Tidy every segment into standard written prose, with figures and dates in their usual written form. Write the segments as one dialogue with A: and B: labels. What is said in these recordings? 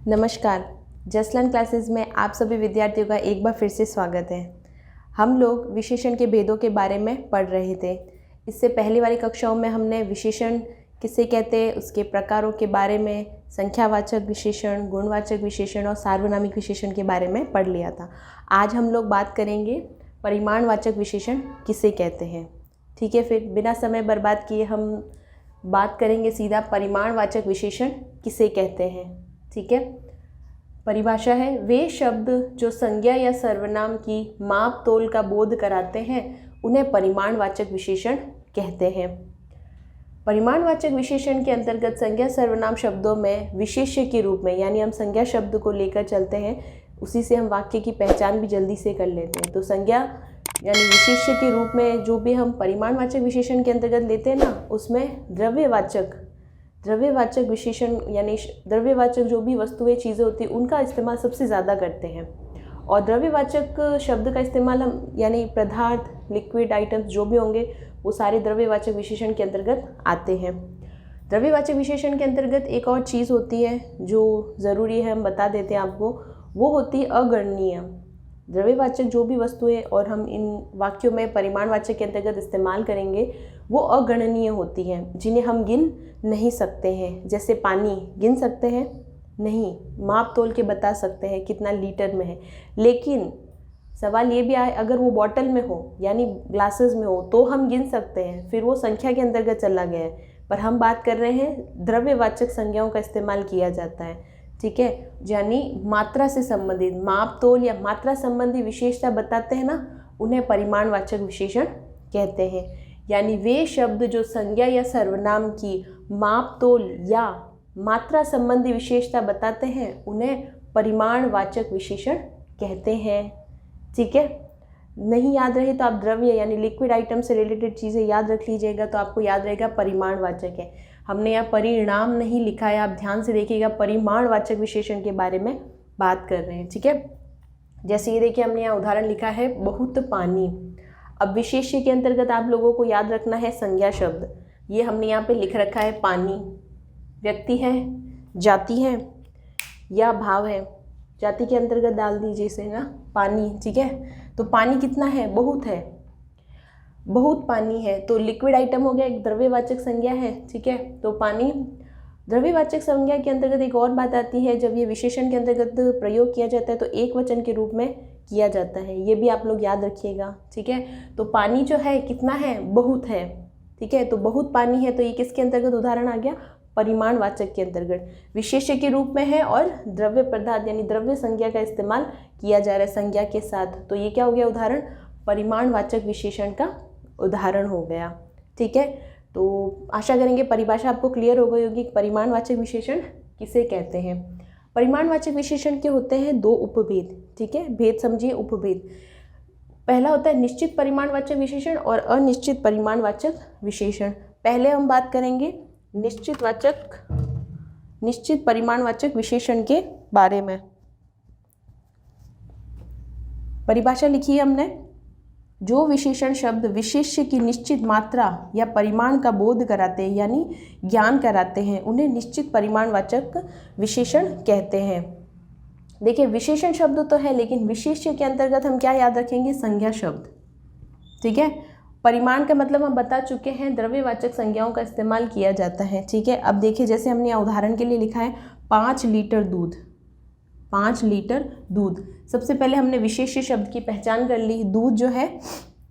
A: नमस्कार। जसलन क्लासेस में आप सभी विद्यार्थियों का एक बार फिर से स्वागत है। हम लोग विशेषण के भेदों के बारे में पढ़ रहे थे। इससे पहले वाली कक्षाओं में हमने विशेषण किसे कहते हैं, उसके प्रकारों के बारे में, संख्यावाचक विशेषण, गुणवाचक विशेषण और सार्वनामिक विशेषण के बारे में पढ़ लिया था। आज हम लोग बात करेंगे परिमाणवाचक विशेषण किसे कहते हैं। ठीक है, फिर बिना समय बर्बाद किए हम बात करेंगे सीधा परिमाणवाचक विशेषण किसे कहते हैं। ठीक है, परिभाषा है, वे शब्द जो संज्ञा या सर्वनाम की माप तोल का बोध कराते हैं उन्हें परिमाणवाचक विशेषण कहते हैं। परिमाणवाचक विशेषण के अंतर्गत संज्ञा सर्वनाम शब्दों में विशेष्य के रूप में, यानी हम संज्ञा शब्द को लेकर चलते हैं, उसी से हम वाक्य की पहचान भी जल्दी से कर लेते हैं। तो संज्ञा यानी विशेष्य के रूप में जो भी हम परिमाणवाचक विशेषण के अंतर्गत लेते हैं ना, उसमें द्रव्यवाचक विशेषण यानी द्रव्यवाचक जो भी वस्तुएं चीज़ें होती हैं उनका इस्तेमाल सबसे ज़्यादा करते हैं। और द्रव्यवाचक शब्द का इस्तेमाल हम यानी पदार्थ, लिक्विड आइटम्स जो भी होंगे वो सारे द्रव्यवाचक विशेषण के अंतर्गत आते हैं। द्रव्यवाचक विशेषण के अंतर्गत एक और चीज़ होती है जो ज़रूरी है, हम बता देते हैं आपको, वो होती है अगणनीय। द्रव्यवाचक जो भी वस्तुएं और हम इन वाक्यों में परिमाणवाचक के अंतर्गत इस्तेमाल करेंगे वो अगणनीय होती हैं, जिन्हें हम गिन नहीं सकते हैं। जैसे पानी गिन सकते हैं? नहीं, माप तोल के बता सकते हैं कितना लीटर में है, लेकिन सवाल ये भी आए अगर वो बॉटल में हो यानी ग्लासेस में हो तो हम गिन सकते हैं, फिर वो संख्या के अंतर्गत चला गया है। पर हम बात कर रहे हैं द्रव्यवाचक संज्ञाओं का इस्तेमाल किया जाता है। ठीक है, यानी मात्रा से संबंधित, माप तोल या मात्रा संबंधी विशेषता बताते हैं ना, उन्हें परिमाणवाचक विशेषण कहते हैं। यानी वे शब्द जो संज्ञा या सर्वनाम की माप तोल या मात्रा संबंधी विशेषता बताते हैं उन्हें परिमाणवाचक विशेषण कहते हैं। ठीक है, नहीं याद रहे तो आप द्रव्य यानी लिक्विड आइटम से रिलेटेड चीज़ें याद रख लीजिएगा, तो आपको याद रहेगा परिमाणवाचक है। हमने यहाँ परिणाम नहीं लिखा है, आप ध्यान से देखिएगा, परिमाणवाचक विशेषण के बारे में बात कर रहे हैं। ठीक है, जैसे ये देखिए हमने यहाँ उदाहरण लिखा है बहुत पानी। अब विशेष्य के अंतर्गत आप लोगों को याद रखना है संज्ञा शब्द। ये हमने यहाँ पे लिख रखा है पानी, व्यक्ति है, जाति है या भाव है, जाति के अंतर्गत डाल दीजिए इसे ना, पानी। ठीक है, तो पानी कितना है? बहुत है, बहुत पानी है। तो लिक्विड आइटम हो गया, एक द्रव्यवाचक संज्ञा है। ठीक है, तो पानी द्रव्यवाचक संज्ञा के अंतर्गत एक और बात आती है, जब ये विशेषण के अंतर्गत प्रयोग किया जाता है तो एक वचन के रूप में किया जाता है, ये भी आप लोग याद रखिएगा। ठीक है, तो पानी जो है कितना है? बहुत है। ठीक है, तो बहुत पानी है, तो ये किसके अंतर्गत उदाहरण आ गया? परिमाणवाचक के अंतर्गत, विशेष्य के रूप में है और द्रव्य पदार्थ यानी द्रव्य संज्ञा का इस्तेमाल किया जा रहा है संज्ञा के साथ, तो ये क्या हो गया? उदाहरण परिमाणवाचक विशेषण का उदाहरण हो गया। ठीक है, तो आशा करेंगे परिभाषा आपको क्लियर हो गई होगी, परिमाणवाचक विशेषण किसे कहते हैं। परिमाणवाचक विशेषण के होते हैं दो उपभेद। ठीक है, भेद समझिए, उपभेद। पहला होता है निश्चित परिमाणवाचक विशेषण और अनिश्चित परिमाणवाचक विशेषण। पहले हम बात करेंगे निश्चित परिमाणवाचक विशेषण के बारे में। परिभाषा लिखी है हमने, जो विशेषण शब्द विशेष्य की निश्चित मात्रा या परिमाण का बोध कराते हैं यानी ज्ञान कराते हैं उन्हें निश्चित परिमाणवाचक विशेषण कहते हैं। देखिए, विशेषण शब्द तो है, लेकिन विशेष्य के अंतर्गत हम क्या याद रखेंगे? संज्ञा शब्द। ठीक है, परिमाण का मतलब हम बता चुके हैं, द्रव्यवाचक संज्ञाओं का इस्तेमाल किया जाता है। ठीक है, अब देखिए जैसे हमने यहाँ उदाहरण के लिए लिखा है 5 लीटर दूध। 5 लीटर दूध, सबसे पहले हमने विशेष्य शब्द की पहचान कर ली, दूध जो है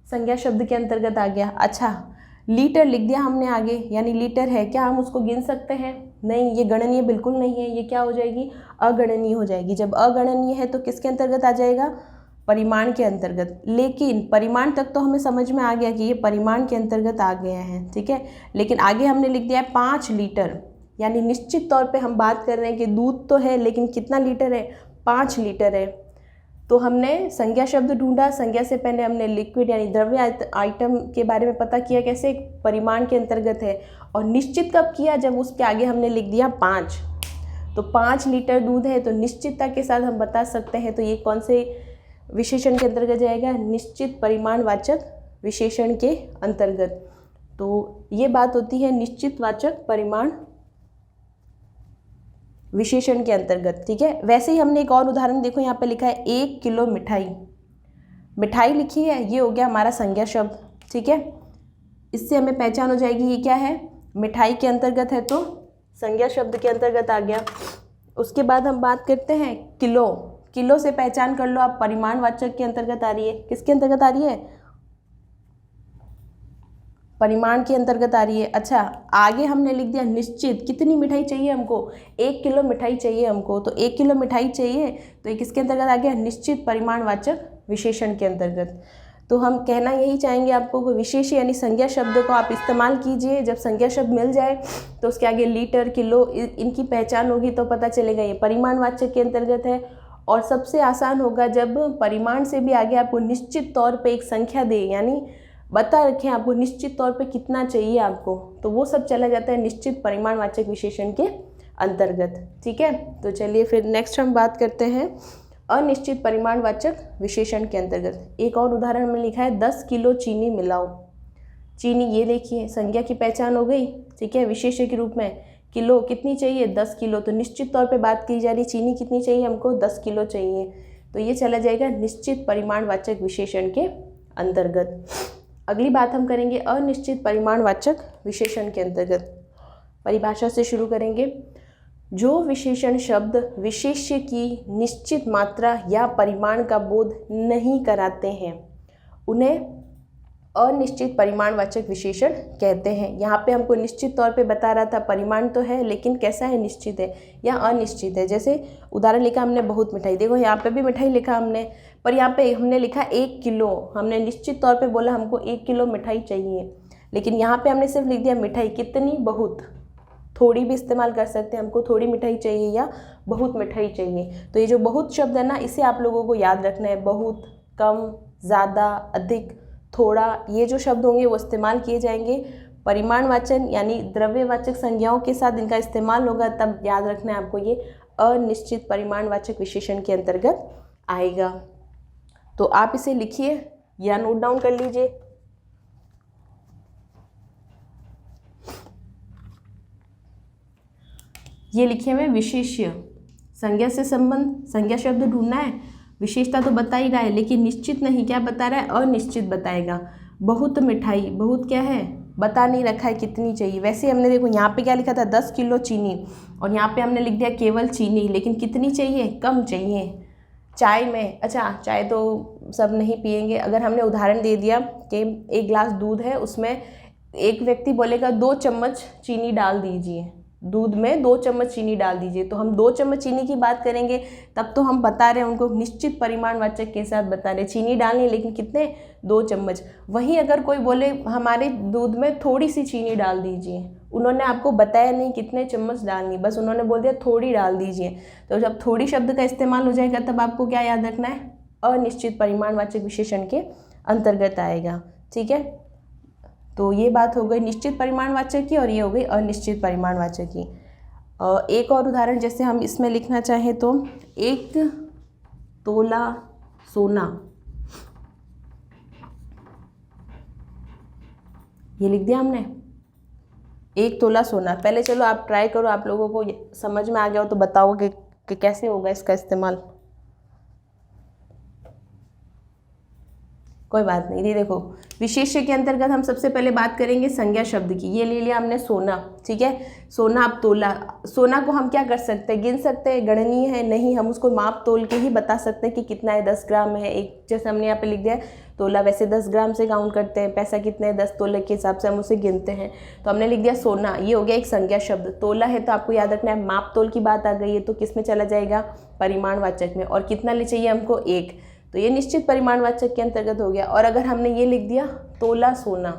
A: संज्ञा शब्द के अंतर्गत आ गया। अच्छा, लीटर लिख दिया हमने आगे, यानी लीटर है, क्या हम उसको गिन सकते हैं? नहीं, ये गणनीय बिल्कुल नहीं है, ये क्या हो जाएगी? अगणनीय हो जाएगी। जब अगणनीय है तो किसके अंतर्गत आ जाएगा? परिमाण के अंतर्गत। लेकिन परिमाण तक तो हमें समझ में आ गया कि ये परिमाण के अंतर्गत आ गया है। ठीक है, लेकिन आगे हमने लिख दिया है 5 लीटर, यानी निश्चित तौर पे हम बात कर रहे हैं कि दूध तो है, लेकिन कितना लीटर है? 5 लीटर है। तो हमने संज्ञा शब्द ढूंढा, संज्ञा से पहले हमने लिक्विड यानी द्रव्य आइटम के बारे में पता किया, कैसे? परिमाण के अंतर्गत है। और निश्चित कब किया? जब उसके आगे हमने लिख दिया 5। तो 5 लीटर दूध है, तो निश्चितता के साथ हम बता सकते हैं। तो ये कौन से विशेषण के अंतर्गत जाएगा? निश्चित परिमाणवाचक विशेषण के अंतर्गत। तो ये बात होती है निश्चित वाचक परिमाण विशेषण के अंतर्गत। ठीक है, वैसे ही हमने एक और उदाहरण देखो, यहाँ पे लिखा है 1 किलो मिठाई। मिठाई लिखी है, ये हो गया हमारा संज्ञा शब्द। ठीक है, इससे हमें पहचान हो जाएगी ये क्या है, मिठाई के अंतर्गत है तो संज्ञा शब्द के अंतर्गत आ गया। उसके बाद हम बात करते हैं किलो। किलो से पहचान कर लो आप, परिमाणवाचक के अंतर्गत आ रही है। किसके अंतर्गत आ रही है, परिमाण के अंतर्गत आ रही है। अच्छा, आगे हमने लिख दिया निश्चित, कितनी मिठाई चाहिए हमको, 1 किलो मिठाई चाहिए हमको, तो 1 किलो मिठाई चाहिए, तो ये किसके अंतर्गत आ गया, निश्चित परिमाणवाचक विशेषण के अंतर्गत। तो हम कहना यही चाहेंगे आपको कि विशेष यानी संज्ञा शब्द को आप इस्तेमाल कीजिए। जब संज्ञा शब्द मिल जाए तो उसके आगे लीटर, किलो, इनकी पहचान होगी तो पता चलेगा ये परिमाणवाचक के अंतर्गत है। और सबसे आसान होगा जब परिमाण से भी आगे आपको निश्चित तौर पे एक संख्या दे, यानी बता रखें आपको निश्चित तौर पे कितना चाहिए आपको, तो वो सब चला जाता है निश्चित परिमाणवाचक विशेषण के अंतर्गत। ठीक है, तो चलिए फिर नेक्स्ट हम बात करते हैं अनिश्चित परिमाणवाचक विशेषण के अंतर्गत। एक और उदाहरण में लिखा है 10 किलो चीनी मिलाओ। चीनी, ये देखिए संज्ञा की पहचान हो गई। ठीक है, विशेष्य के रूप में किलो कितनी चाहिए, 10 किलो, तो निश्चित तौर पे बात की जा रही, चीनी कितनी चाहिए हमको, 10 किलो चाहिए, तो ये चला जाएगा निश्चित परिमाणवाचक विशेषण के अंतर्गत। अगली बात हम करेंगे अनिश्चित परिमाणवाचक विशेषण के अंतर्गत। परिभाषा से शुरू करेंगे। जो विशेषण शब्द विशेष्य की निश्चित मात्रा या परिमाण का बोध नहीं कराते हैं उन्हें अनिश्चित परिमाणवाचक विशेषण कहते हैं। यहाँ पे हमको निश्चित तौर पे बता रहा था परिमाण तो है, लेकिन कैसा है, निश्चित है या अनिश्चित है। जैसे उदाहरण लिखा हमने बहुत मिठाई, देखो यहाँ पे भी मिठाई लिखा हमने, पर यहाँ पे हमने लिखा 1 किलो, हमने निश्चित तौर पे बोला हमको 1 किलो मिठाई चाहिए, लेकिन यहाँ पे हमने सिर्फ लिख दिया मिठाई कितनी, बहुत, थोड़ी भी इस्तेमाल कर सकते हैं, हमको थोड़ी मिठाई चाहिए या बहुत मिठाई चाहिए। तो ये जो बहुत शब्द है ना, इसे आप लोगों को याद रखना है। बहुत, कम, ज़्यादा, अधिक, थोड़ा, ये जो शब्द होंगे वो इस्तेमाल किए जाएंगे परिमाणवाचक यानी द्रव्यवाचक संज्ञाओं के साथ इनका इस्तेमाल होगा, तब याद रखना है आपको ये अनिश्चित परिमाणवाचक विशेषण के अंतर्गत आएगा। तो आप इसे लिखिए या नोट डाउन कर लीजिए। ये लिखे हुए विशेष्य, संज्ञा से संबंध, संज्ञा शब्द ढूंढना है, विशेषता तो बता ही रहा है लेकिन निश्चित नहीं, क्या बता रहा है, अनिश्चित बताएगा। बहुत मिठाई, बहुत क्या है, बता नहीं रखा है कितनी चाहिए। वैसे हमने देखो यहाँ पे क्या लिखा था 10 किलो चीनी, और यहाँ पे हमने लिख दिया केवल चीनी, लेकिन कितनी चाहिए, कम चाहिए। चाय में, अच्छा चाय तो सब नहीं पिएंगे, अगर हमने उदाहरण दे दिया कि 1 गिलास दूध है, उसमें एक व्यक्ति बोलेगा 2 चम्मच चीनी डाल दीजिए, दूध में 2 चम्मच चीनी डाल दीजिए, तो हम 2 चम्मच चीनी की बात करेंगे, तब तो हम बता रहे हैं उनको निश्चित परिमाणवाचक के साथ बता रहे, चीनी डालनी लेकिन कितने, 2 चम्मच। वहीं अगर कोई बोले हमारे दूध में थोड़ी सी चीनी डाल दीजिए, उन्होंने आपको बताया नहीं कितने चम्मच डालनी, बस उन्होंने बोल दिया थोड़ी डाल दीजिए, तो जब थोड़ी शब्द का इस्तेमाल हो जाएगा तब आपको क्या याद रखना है, अनिश्चित परिमाणवाचक विशेषण के अंतर्गत आएगा। ठीक है, तो ये बात हो गई निश्चित परिमाणवाचक की और ये हो गई अनिश्चित परिमाणवाचक की। एक और उदाहरण जैसे हम इसमें लिखना चाहें तो 1 तोला सोना, ये लिख दिया हमने 1 तोला सोना। पहले चलो आप ट्राई करो, आप लोगों को समझ में आ गया हो तो बताओ कि कैसे होगा इसका इस्तेमाल। कोई बात नहीं, ये देखो विशेष्य के अंतर्गत हम सबसे पहले बात करेंगे संज्ञा शब्द की। ये ले लिया हमने सोना, ठीक है, सोना अब तोला, सोना को हम क्या कर सकते हैं, गिन सकते हैं, गणनीय है नहीं, हम उसको माप तोल के ही बता सकते हैं कि कितना है, 10 ग्राम है। एक जैसे हमने यहाँ पे लिख दिया तोला, वैसे 10 ग्राम से काउंट करते हैं, पैसा कितने है 10 तोले के हिसाब से हम उसे गिनते हैं, तो हमने लिख दिया सोना, ये हो गया एक संज्ञा शब्द। तोला है तो आपको याद रखना है माप तोल की बात आ गई है, तो किस में चला जाएगा, परिमाणवाचक में, और कितना ले चाहिए हमको, 1, तो ये निश्चित परिमाणवाचक के अंतर्गत हो गया। और अगर हमने ये लिख दिया तोला सोना,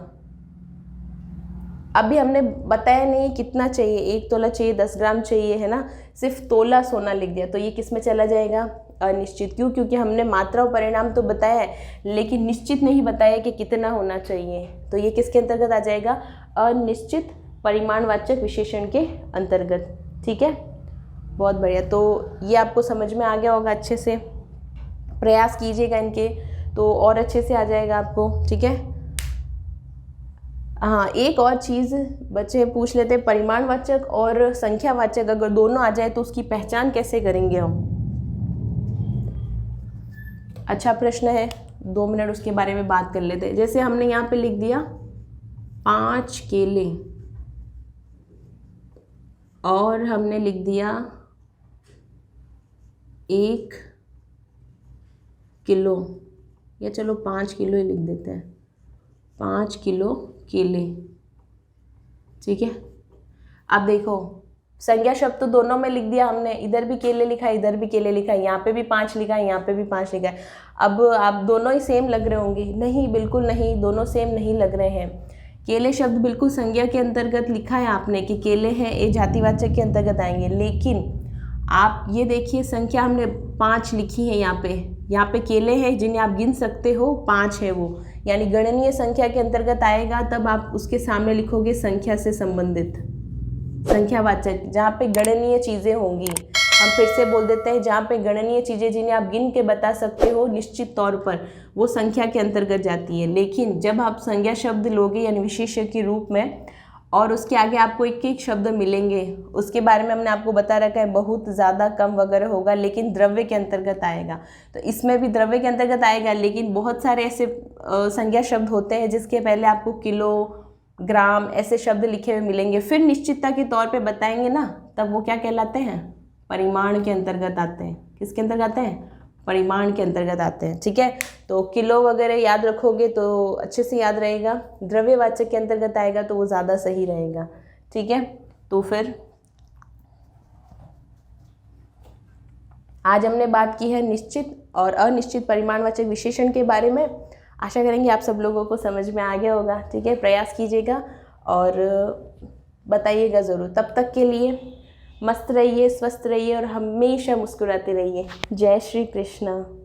A: अभी हमने बताया नहीं कितना चाहिए, 1 तोला चाहिए, 10 ग्राम चाहिए, है ना, सिर्फ तोला सोना लिख दिया, तो ये किस में चला जाएगा, अनिश्चित। क्यों, क्योंकि हमने मात्रा और परिणाम तो बताया है लेकिन निश्चित नहीं बताया कि कितना होना चाहिए, तो ये किसके अंतर्गत आ जाएगा, अनिश्चित परिमाणवाचक विशेषण के अंतर्गत। ठीक है, बहुत बढ़िया, तो ये आपको समझ में आ गया होगा अच्छे से, प्रयास कीजिएगा इनके तो और अच्छे से आ जाएगा आपको। ठीक है, हाँ, एक और चीज़ बच्चे पूछ लेते हैं, परिमाणवाचक और संख्यावाचक अगर दोनों आ जाए तो उसकी पहचान कैसे करेंगे हम। अच्छा प्रश्न है, 2 मिनट उसके बारे में बात कर लेते हैं। जैसे हमने यहाँ पे लिख दिया 5 केले और हमने लिख दिया 1 किलो, या चलो 5 किलो ही लिख देते हैं, 5 किलो केले, ठीक है। अब देखो संज्ञा शब्द तो दोनों में लिख दिया हमने, इधर भी केले लिखा है, इधर भी केले लिखा है, यहाँ पे भी 5 लिखा है, यहाँ पे भी 5 लिखा है। अब आप दोनों ही सेम लग रहे होंगे, नहीं बिल्कुल नहीं, दोनों सेम नहीं लग रहे हैं। केले शब्द बिल्कुल संज्ञा के अंतर्गत लिखा है आपने कि केले हैं, ये जातिवाचक के अंतर्गत आएंगे, लेकिन आप ये देखिए संख्या हमने 5 लिखी है यहाँ पे केले हैं जिन्हें आप गिन सकते हो, 5 है वो, यानी गणनीय संख्या के अंतर्गत आएगा। तब आप उसके सामने लिखोगे संख्या से संबंधित, संख्यावाचक, जहाँ पे गणनीय चीज़ें होंगी। हम फिर से बोल देते हैं, जहाँ पे गणनीय चीज़ें जिन्हें आप गिन के बता सकते हो निश्चित तौर पर, वो संख्या के अंतर्गत जाती है। लेकिन जब आप संज्ञा शब्द लोगे यानी विशेष्य के रूप में, और उसके आगे आपको एक एक शब्द मिलेंगे, उसके बारे में हमने आपको बता रखा है, बहुत ज़्यादा कम वगैरह होगा, लेकिन द्रव्य के अंतर्गत आएगा। तो इसमें भी द्रव्य के अंतर्गत आएगा, लेकिन बहुत सारे ऐसे संज्ञा शब्द होते हैं जिसके पहले आपको किलो, ग्राम ऐसे शब्द लिखे हुए मिलेंगे, फिर निश्चितता के तौर पे बताएंगे ना, तब वो क्या कहलाते हैं, परिमाण के अंतर्गत आते हैं। किसके अंतर्गत आते हैं, परिमाण के अंतर्गत आते हैं, ठीक है। तो किलो वगैरह याद रखोगे तो अच्छे से याद रहेगा, द्रव्यवाचक के अंतर्गत आएगा तो वो ज़्यादा सही रहेगा, ठीक है। तो फिर आज हमने बात की है निश्चित और अनिश्चित परिमाणवाचक विशेषण के बारे में। आशा करेंगे आप सब लोगों को समझ में आ गया होगा, ठीक है। प्रयास कीजिएगा और बताइएगा ज़रूर। तब तक के लिए मस्त रहिए, स्वस्थ रहिए और हमेशा मुस्कुराते रहिए। जय श्री कृष्ण।